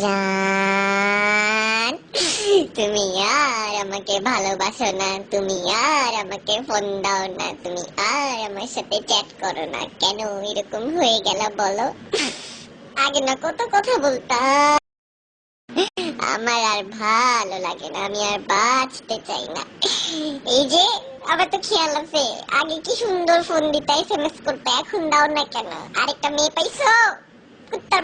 জান, তুমি আর আমাকে ভালোবাসো না, তুমি আর আমাকে ফোন দাও না, তুমি আর আমার সাথে চ্যাট করো না, কেন এরকম হয়ে গেল বলো? আগে না কত কথা বলতাম। আমার আর ভালো লাগে না, আমি আর বাঁচতে চাই না। এই যে আবার তো খেয়াল আছে, আগে কি সুন্দর ফোন দিতে, এসএমএস করতে, এখন দাও না কেন? আরেকটা মেয়ে পাইছো? কুত্তার